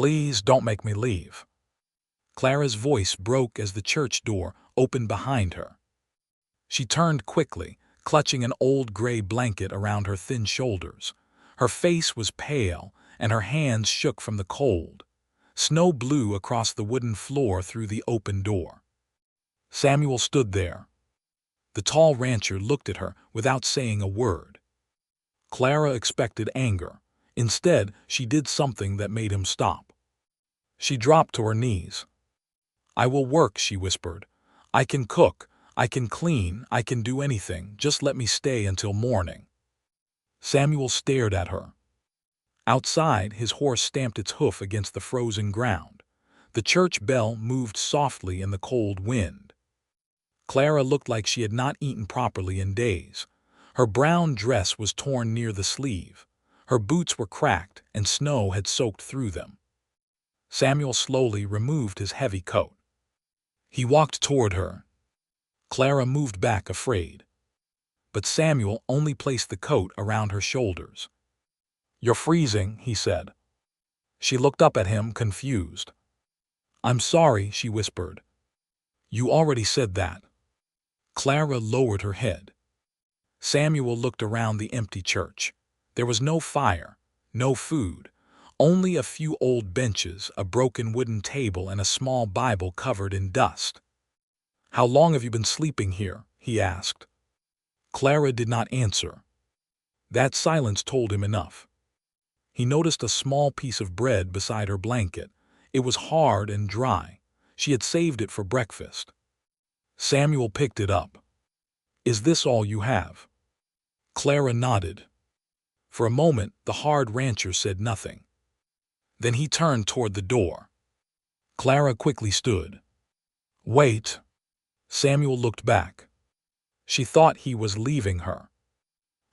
Please don't make me leave. Clara's voice broke as the church door opened behind her. She turned quickly, clutching an old gray blanket around her thin shoulders. Her face was pale, and her hands shook from the cold. Snow blew across the wooden floor through the open door. Samuel stood there. The tall rancher looked at her without saying a word. Clara expected anger. Instead, she did something that made him stop. She dropped to her knees. "I will work," she whispered. "I can cook, I can clean, I can do anything. Just let me stay until morning." Samuel stared at her. Outside, his horse stamped its hoof against the frozen ground. The church bell moved softly in the cold wind. Clara looked like she had not eaten properly in days. Her brown dress was torn near the sleeve. Her boots were cracked, and snow had soaked through them. Samuel slowly removed his heavy coat. He walked toward her. Clara moved back, afraid. But Samuel only placed the coat around her shoulders. "You're freezing," he said. She looked up at him, confused. "I'm sorry," she whispered. "You already said that." Clara lowered her head. Samuel looked around the empty church. There was no fire, no food, only a few old benches, a broken wooden table, and a small Bible covered in dust. "How long have you been sleeping here?" he asked. Clara did not answer. That silence told him enough. He noticed a small piece of bread beside her blanket. It was hard and dry. She had saved it for breakfast. Samuel picked it up. "Is this all you have?" Clara nodded. For a moment, the hard rancher said nothing. Then he turned toward the door. Clara quickly stood. "Wait." Samuel looked back. She thought he was leaving her.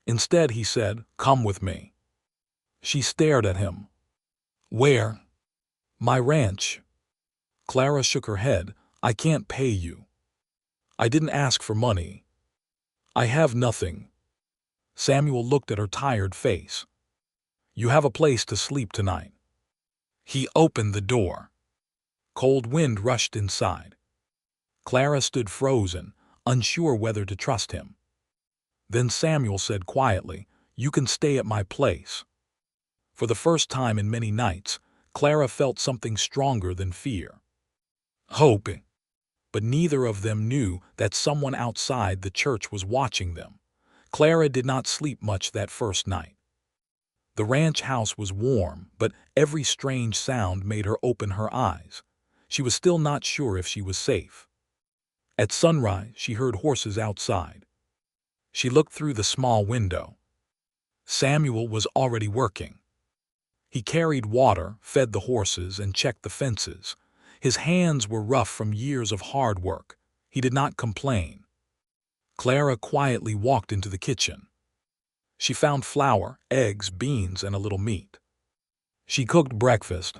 Instead, he said, "Come with me." She stared at him. "Where?" "My ranch." Clara shook her head. "I can't pay you." "I didn't ask for money." "I have nothing." Samuel looked at her tired face. "You have a place to sleep tonight." He opened the door. Cold wind rushed inside. Clara stood frozen, unsure whether to trust him. Then Samuel said quietly, "You can stay at my place." For the first time in many nights, Clara felt something stronger than fear. Hope. But neither of them knew that someone outside the church was watching them. Clara did not sleep much that first night. The ranch house was warm, but every strange sound made her open her eyes. She was still not sure if she was safe. At sunrise, she heard horses outside. She looked through the small window. Samuel was already working. He carried water, fed the horses, and checked the fences. His hands were rough from years of hard work. He did not complain. Clara quietly walked into the kitchen. She found flour, eggs, beans, and a little meat. She cooked breakfast.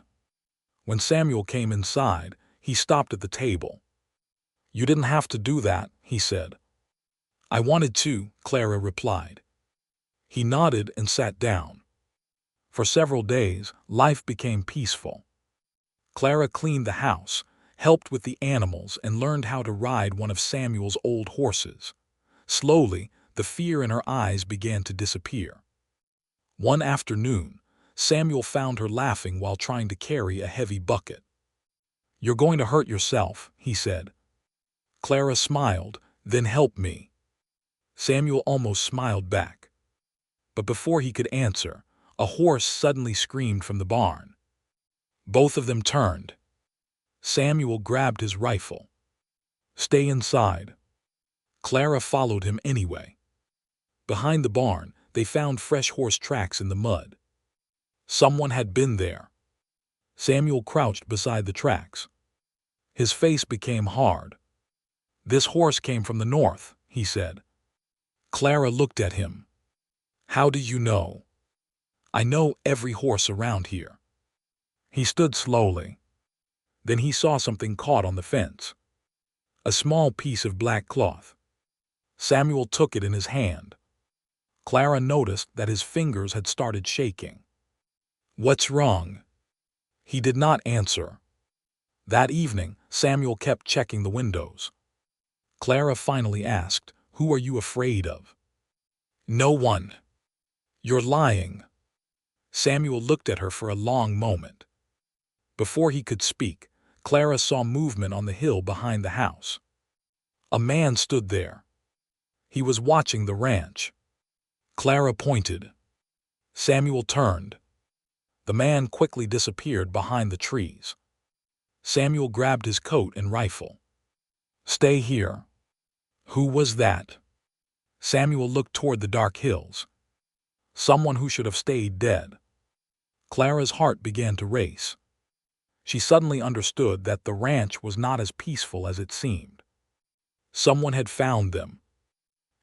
When Samuel came inside, he stopped at the table. "You didn't have to do that," he said. "I wanted to," Clara replied. He nodded and sat down. For several days, life became peaceful. Clara cleaned the house, helped with the animals, and learned how to ride one of Samuel's old horses. Slowly, the fear in her eyes began to disappear. One afternoon, Samuel found her laughing while trying to carry a heavy bucket. "You're going to hurt yourself," he said. Clara smiled. "Then help me." Samuel almost smiled back. But before he could answer, a horse suddenly screamed from the barn. Both of them turned. Samuel grabbed his rifle. "Stay inside." Clara followed him anyway. Behind the barn, they found fresh horse tracks in the mud. Someone had been there. Samuel crouched beside the tracks. His face became hard. "This horse came from the north," he said. Clara looked at him. "How do you know?" "I know every horse around here." He stood slowly. Then he saw something caught on the fence. A small piece of black cloth. Samuel took it in his hand. Clara noticed that his fingers had started shaking. "What's wrong?" He did not answer. That evening, Samuel kept checking the windows. Clara finally asked, "Who are you afraid of?" "No one." "You're lying." Samuel looked at her for a long moment. Before he could speak, Clara saw movement on the hill behind the house. A man stood there. He was watching the ranch. Clara pointed. Samuel turned. The man quickly disappeared behind the trees. Samuel grabbed his coat and rifle. "Stay here." "Who was that?" Samuel looked toward the dark hills. Someone who should have stayed dead. Clara's heart began to race. She suddenly understood that the ranch was not as peaceful as it seemed. Someone had found them.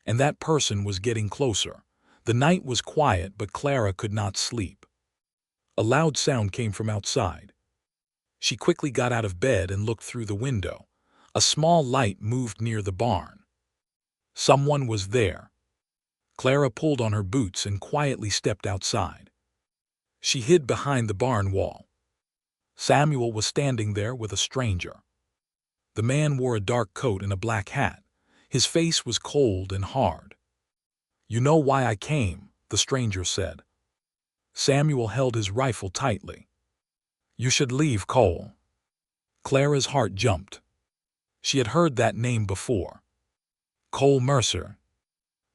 And that person was getting closer. The night was quiet, but Clara could not sleep. A loud sound came from outside. She quickly got out of bed and looked through the window. A small light moved near the barn. Someone was there. Clara pulled on her boots and quietly stepped outside. She hid behind the barn wall. Samuel was standing there with a stranger. The man wore a dark coat and a black hat. His face was cold and hard. "You know why I came," the stranger said. Samuel held his rifle tightly. "You should leave Cole." Clara's heart jumped. She had heard that name before. Cole Mercer,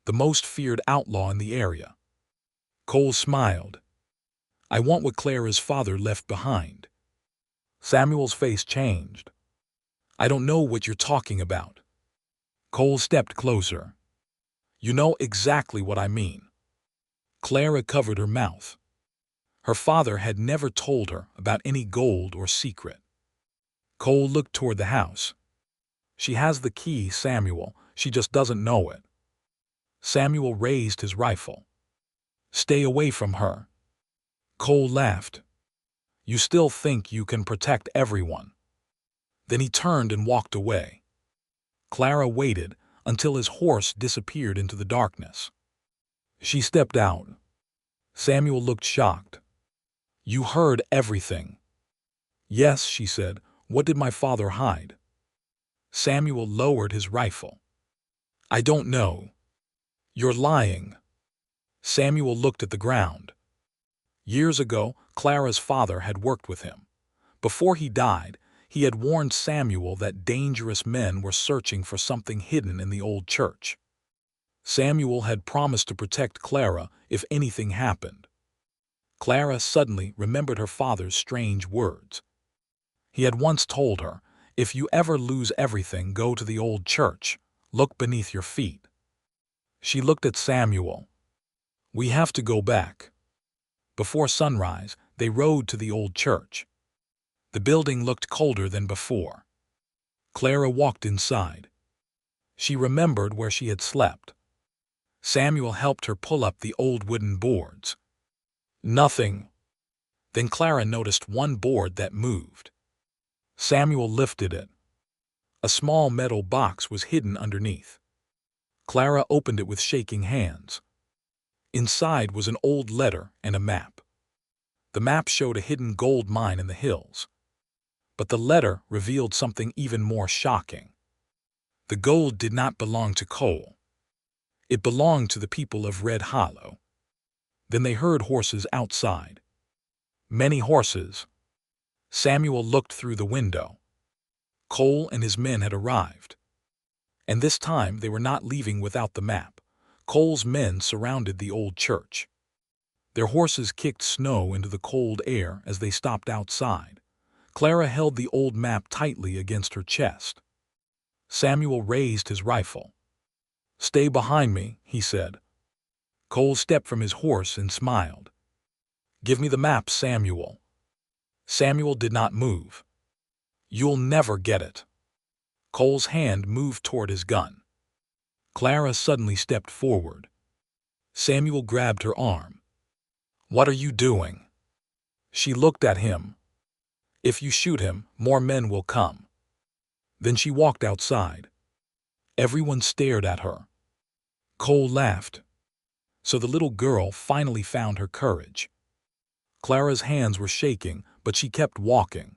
the most feared outlaw in the area. Cole smiled. "I want what Clara's father left behind." Samuel's face changed. "I don't know what you're talking about." Cole stepped closer. "You know exactly what I mean." Clara covered her mouth. Her father had never told her about any gold or secret. Cole looked toward the house. "She has the key, Samuel. She just doesn't know it." Samuel raised his rifle. "Stay away from her." Cole laughed. "You still think you can protect everyone." Then he turned and walked away. Clara waited until his horse disappeared into the darkness. She stepped out. Samuel looked shocked. "You heard everything." "Yes," she said. "What did my father hide?" Samuel lowered his rifle. "I don't know." "You're lying." Samuel looked at the ground. Years ago, Clara's father had worked with him. Before he died, he had warned Samuel that dangerous men were searching for something hidden in the old church. Samuel had promised to protect Clara if anything happened. Clara suddenly remembered her father's strange words. He had once told her, "If you ever lose everything, go to the old church. Look beneath your feet." She looked at Samuel. "We have to go back." Before sunrise, they rode to the old church. The building looked colder than before. Clara walked inside. She remembered where she had slept. Samuel helped her pull up the old wooden boards. Nothing. Then Clara noticed one board that moved. Samuel lifted it. A small metal box was hidden underneath. Clara opened it with shaking hands. Inside was an old letter and a map. The map showed a hidden gold mine in the hills. But the letter revealed something even more shocking. The gold did not belong to Cole. It belonged to the people of Red Hollow. Then they heard horses outside. Many horses. Samuel looked through the window. Cole and his men had arrived. And this time they were not leaving without the map. Cole's men surrounded the old church. Their horses kicked snow into the cold air as they stopped outside. Clara held the old map tightly against her chest. Samuel raised his rifle. "Stay behind me," he said. Cole stepped from his horse and smiled. "Give me the map, Samuel." Samuel did not move. "You'll never get it." Cole's hand moved toward his gun. Clara suddenly stepped forward. Samuel grabbed her arm. "What are you doing?" She looked at him. "If you shoot him, more men will come." Then she walked outside. Everyone stared at her. Cole laughed. So the little girl finally found her courage. Clara's hands were shaking, but she kept walking.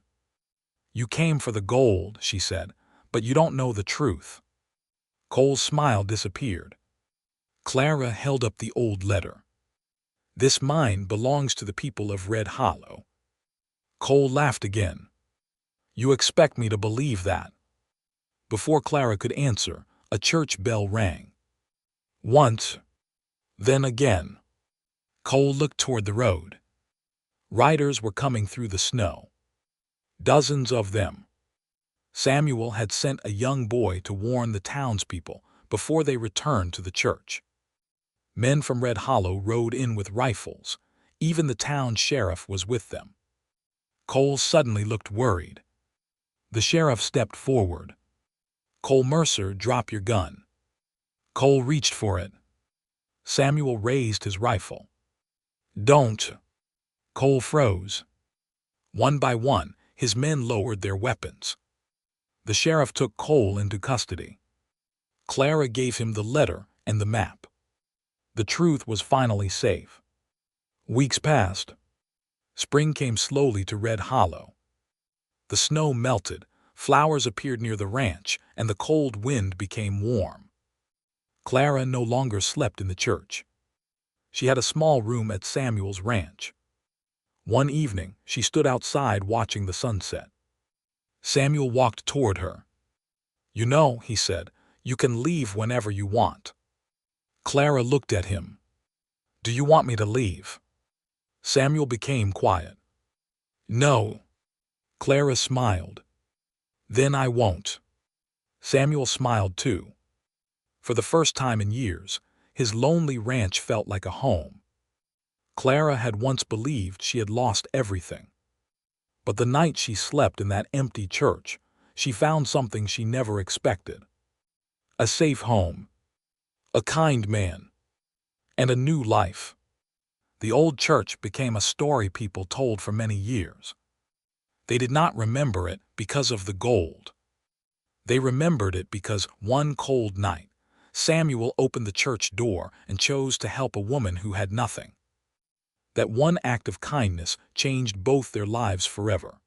"You came for the gold," she said, "but you don't know the truth." Cole's smile disappeared. Clara held up the old letter. "This mine belongs to the people of Red Hollow." Cole laughed again. "You expect me to believe that?" Before Clara could answer, a church bell rang. Once, then again. Cole looked toward the road. Riders were coming through the snow. Dozens of them. Samuel had sent a young boy to warn the townspeople before they returned to the church. Men from Red Hollow rode in with rifles. Even the town sheriff was with them. Cole suddenly looked worried. The sheriff stepped forward. "Cole Mercer, drop your gun." Cole reached for it. Samuel raised his rifle. "Don't." Cole froze. One by one, his men lowered their weapons. The sheriff took Cole into custody. Clara gave him the letter and the map. The truth was finally safe. Weeks passed. Spring came slowly to Red Hollow. The snow melted, flowers appeared near the ranch, and the cold wind became warm. Clara no longer slept in the church. She had a small room at Samuel's ranch. One evening, she stood outside watching the sunset. Samuel walked toward her. "You know," he said, "you can leave whenever you want." Clara looked at him. "Do you want me to leave?" Samuel became quiet. "No." Clara smiled. "Then I won't." Samuel smiled too. For the first time in years, his lonely ranch felt like a home. Clara had once believed she had lost everything. But the night she slept in that empty church, she found something she never expected. A safe home, a kind man, and a new life. The old church became a story people told for many years. They did not remember it because of the gold. They remembered it because one cold night, Samuel opened the church door and chose to help a woman who had nothing. That one act of kindness changed both their lives forever.